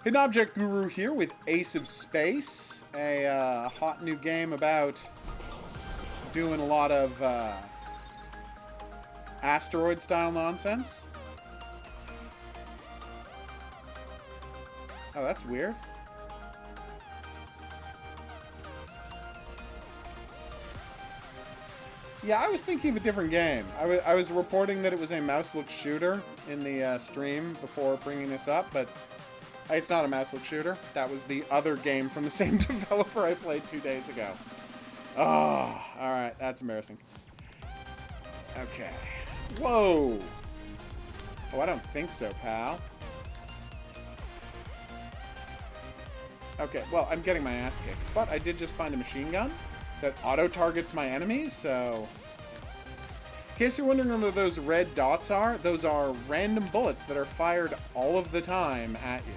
Hidden Object Guru here with Ace of Space, a hot new game about doing a lot of asteroid-style nonsense. Oh, that's weird. Yeah, I was thinking of a different game. I was reporting that it was a mouse-look shooter in the stream before bringing this up, but it's not a mouse-look shooter. That was the other game from the same developer I played 2 days ago. Oh, alright, that's embarrassing. Okay. Whoa! Oh, I don't think so, pal. Okay, well, I'm getting my ass kicked. But I did just find a machine gun that auto-targets my enemies, so... In case you're wondering what those red dots are, those are random bullets that are fired all of the time at you.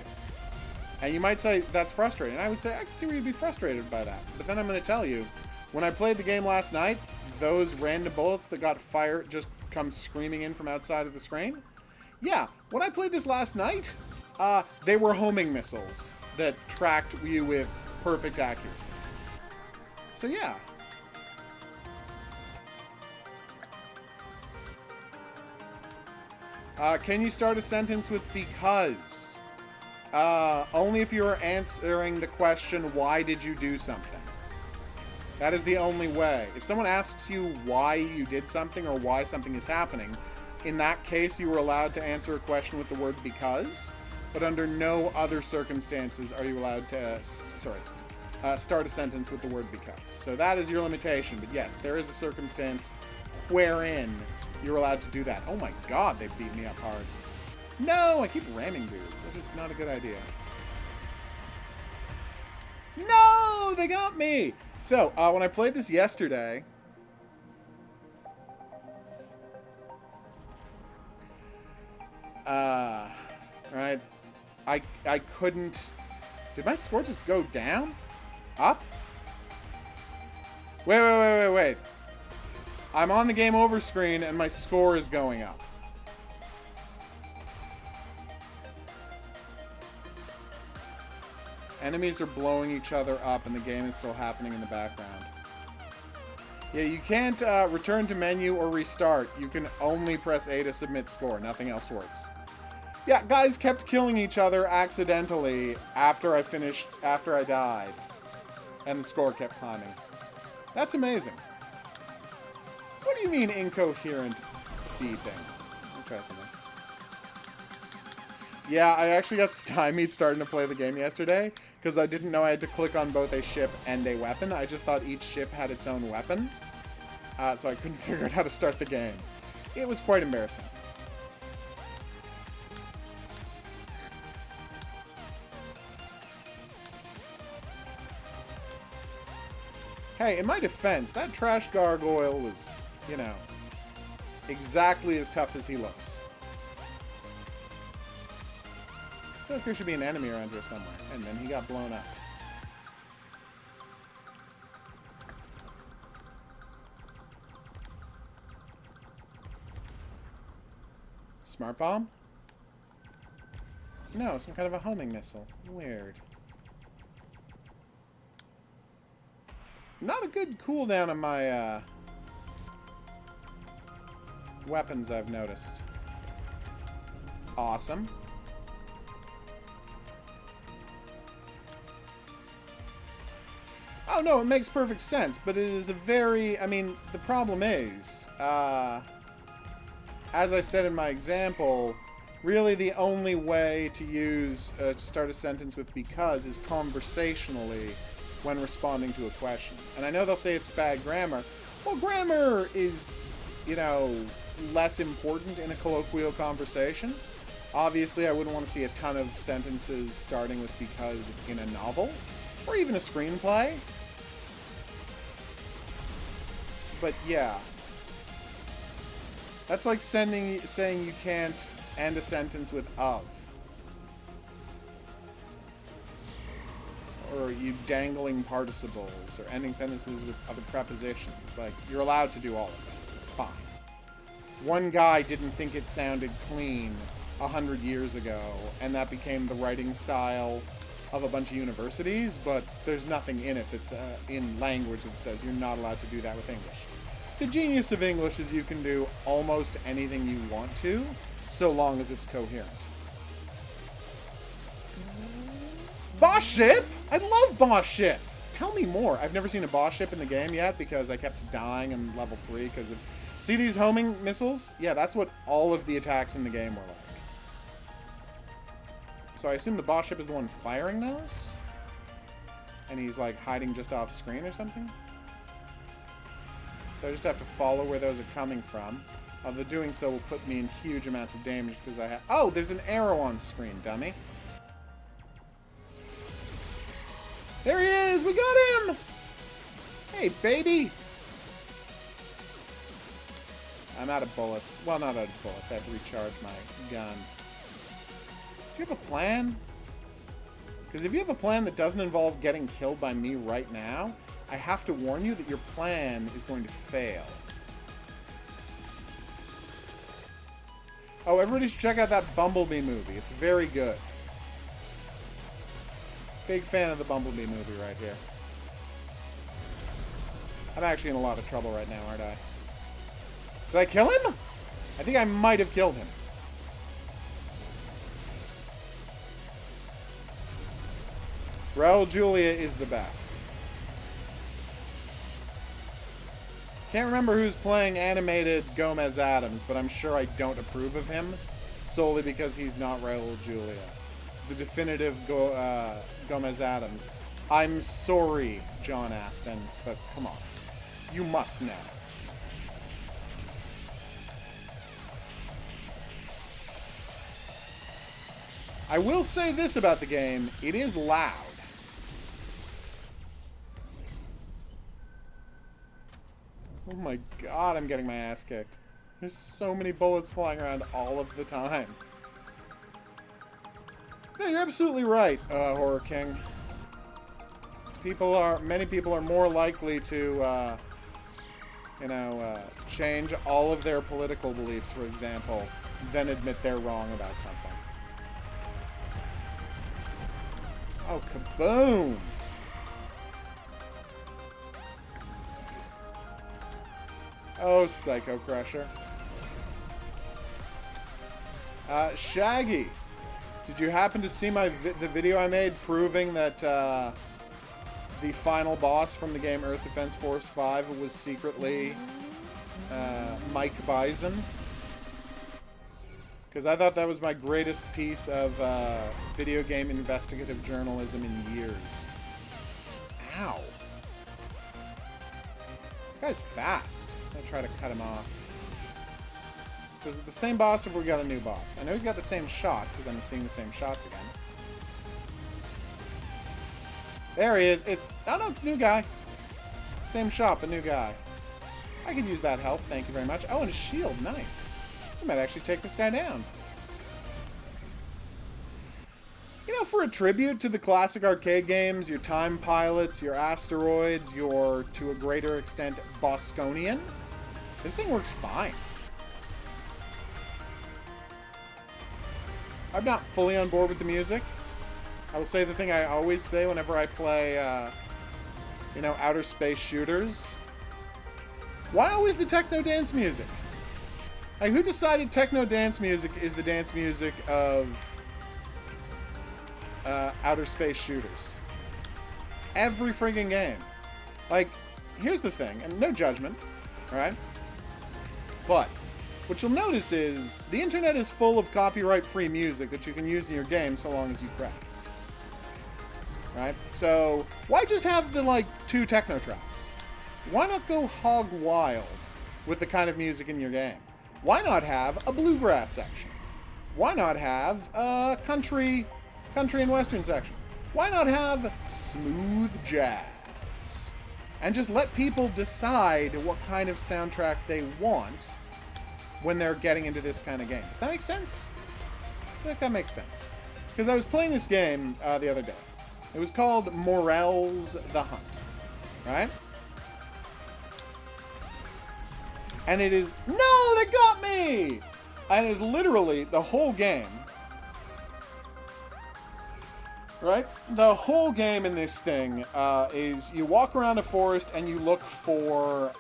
And you might say, that's frustrating. I would say, I can see where you'd be frustrated by that. But then I'm going to tell you, when I played the game last night, those random bullets that got fired just come screaming in from outside of the screen. Yeah, when I played this last night, they were homing missiles that tracked you with perfect accuracy. So yeah. Can you start a sentence with because? Only if you're answering the question, why did you do something? That is the only way. If someone asks you why you did something or why something is happening, in that case you are allowed to answer a question with the word because, but under no other circumstances are you allowed to, start a sentence with the word because. So that is your limitation, but yes, there is a circumstance wherein you're allowed to do that. Oh my god, they beat me up hard. No, I keep ramming dudes. That is not a good idea. No, they got me! So, when I played this yesterday... right, I couldn't... Did my score just go down? Up? Wait. I'm on the game over screen and my score is going up. Enemies are blowing each other up and the game is still happening in the background. Yeah, you can't return to menu or restart. You can only press A to submit score. Nothing else works. Yeah, guys kept killing each other accidentally after I died. And the score kept climbing. That's amazing. What do you mean incoherent beeping? Let me try something. Yeah, I actually got stymied starting to play the game yesterday because I didn't know I had to click on both a ship and a weapon. I just thought each ship had its own weapon. So I couldn't figure out how to start the game. It was quite embarrassing. Hey, in my defense, that trash gargoyle was, you know, exactly as tough as he looks. I feel like there should be an enemy around here somewhere. And then he got blown up. Smart bomb? No, some kind of a homing missile. Weird. Not a good cooldown on my weapons, I've noticed. Awesome. Oh no, it makes perfect sense, but it is a very... I mean, the problem is, as I said in my example, really the only way to use, to start a sentence with because is conversationally when responding to a question. And I know they'll say it's bad grammar. Well, grammar is, you know, less important in a colloquial conversation. Obviously, I wouldn't want to see a ton of sentences starting with because in a novel, or even a screenplay. But yeah. That's like saying you can't end a sentence with of. Or you dangling participles, or ending sentences with other prepositions. Like, you're allowed to do all of that. It's fine. One guy didn't think it sounded clean 100 years ago, and that became the writing style of a bunch of universities, but there's nothing in it that's in language that says you're not allowed to do that with English. The genius of English is you can do almost anything you want to, so long as it's coherent. Boss ship? I love boss ships! Tell me more. I've never seen a boss ship in the game yet because I kept dying in level 3 because of... See these homing missiles? Yeah, that's what all of the attacks in the game were like. So I assume the boss ship is the one firing those? And he's like hiding just off screen or something? So I just have to follow where those are coming from. Although doing so will put me in huge amounts of damage because I have... Oh, there's an arrow on screen, dummy. There he is! We got him! Hey, baby! I'm out of bullets. Well, not out of bullets. I have to recharge my gun. Do you have a plan? Because if you have a plan that doesn't involve getting killed by me right now, I have to warn you that your plan is going to fail. Oh, everybody should check out that Bumblebee movie. It's very good. Big fan of the Bumblebee movie right here. I'm actually in a lot of trouble right now, aren't I? Did I kill him? I think I might have killed him. Raul Julia is the best. Can't remember who's playing animated Gomez Addams, but I'm sure I don't approve of him solely because he's not Raul Julia. The definitive Gomez Addams. I'm sorry, John Aston, but come on. You must know. I will say this about the game. It is loud. Oh my god, I'm getting my ass kicked. There's so many bullets flying around all of the time. No, you're absolutely right, Horror King. Many people are more likely to, change all of their political beliefs, for example, than admit they're wrong about something. Oh, kaboom! Oh, Psycho Crusher. Shaggy, did you happen to see the video I made proving that the final boss from the game Earth Defense Force 5 was secretly Mike Bison? Because I thought that was my greatest piece of video game investigative journalism in years. Ow. This guy's fast. I'm going to try to cut him off. So is it the same boss or have we got a new boss? I know he's got the same shot because I'm seeing the same shots again. There he is. It's... Oh no, new guy. Same shot, but new guy. I could use that health. Thank you very much. Oh, and a shield. Nice. I might actually take this guy down. You know, for a tribute to the classic arcade games, your Time Pilots, your Asteroids, your, to a greater extent, Bosconian, this thing works fine. I'm not fully on board with the music. I will say the thing I always say whenever I play, outer space shooters. Why always the techno dance music? Like, who decided techno dance music is the dance music of outer space shooters? Every friggin' game. Like, here's the thing, and no judgment, alright? But what you'll notice is the internet is full of copyright-free music that you can use in your game so long as you crack. Right? So, why just have the, 2 techno tracks? Why not go hog wild with the kind of music in your game? Why not have a bluegrass section? Why not have a country and western section? Why not have smooth jazz? And just let people decide what kind of soundtrack they want when they're getting into this kind of game. Does that make sense? I feel like that makes sense. Because I was playing this game the other day. It was called Morel's The Hunt. Right? And it is... No! They got me! And it is literally the whole game. Right? The whole game in this thing is you walk around a forest and you look for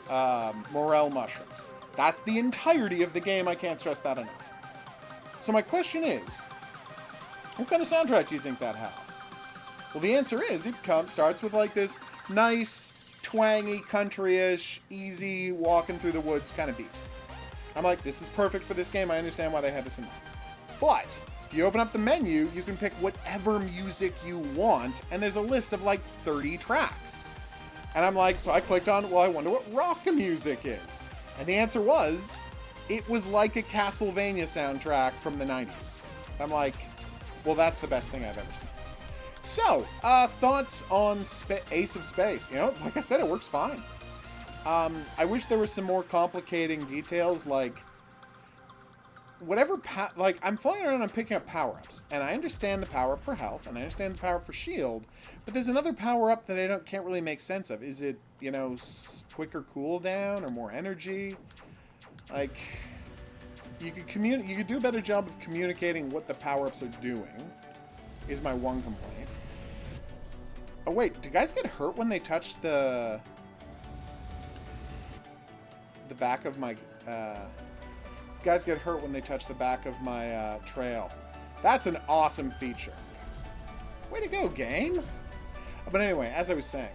morel mushrooms. That's the entirety of the game. I can't stress that enough. So my question is, what kind of soundtrack do you think that had? Well, the answer is it starts with like this nice, twangy, country-ish, easy, walking through the woods kind of beat. I'm like, this is perfect for this game. I understand why they had this in mind. But if you open up the menu, you can pick whatever music you want, and there's a list of like 30 tracks. And I'm like, so I clicked on, well, I wonder what rock music is. And the answer was, it was like a Castlevania soundtrack from the 90s. I'm like, well, that's the best thing I've ever seen. So, thoughts on Ace of Space? You know, like I said, it works fine. I wish there were some more complicating details, like whatever, like I'm flying around and picking up power-ups, and I understand the power-up for health, and I understand the power-up for shield, but there's another power-up that I can't really make sense of. Is it, you know, quicker cooldown or more energy? Like, you could do a better job of communicating what the power-ups are doing, is my one complaint. Oh wait, do guys get hurt when they touch the back of my, guys get hurt when they touch the back of my trail. That's an awesome feature. Way to go, game. But anyway, as I was saying,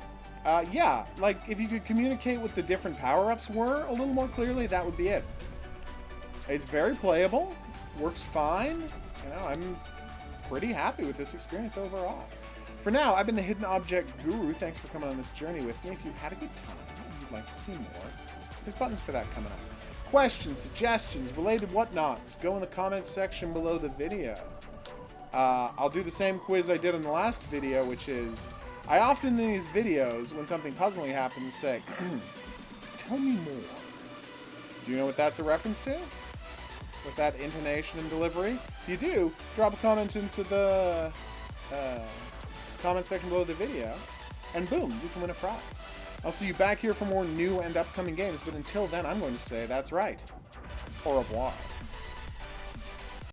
yeah, like if you could communicate what the different power-ups were a little more clearly, that would be it. It's very playable, works fine. You know, I'm pretty happy with this experience overall. For now, I've been the Hidden Object Guru. Thanks for coming on this journey with me. If you had a good time and you'd like to see more, there's buttons for that coming up. Questions, suggestions, related whatnots, go in the comments section below the video. I'll do the same quiz I did in the last video, which is, I often in these videos, when something puzzling happens, say, tell me more. Do you know what that's a reference to? With that intonation and delivery? If you do, drop a comment into the comment section below the video, and boom, you can win a prize. I'll see you back here for more new and upcoming games, but until then, I'm going to say that's right. Au revoir.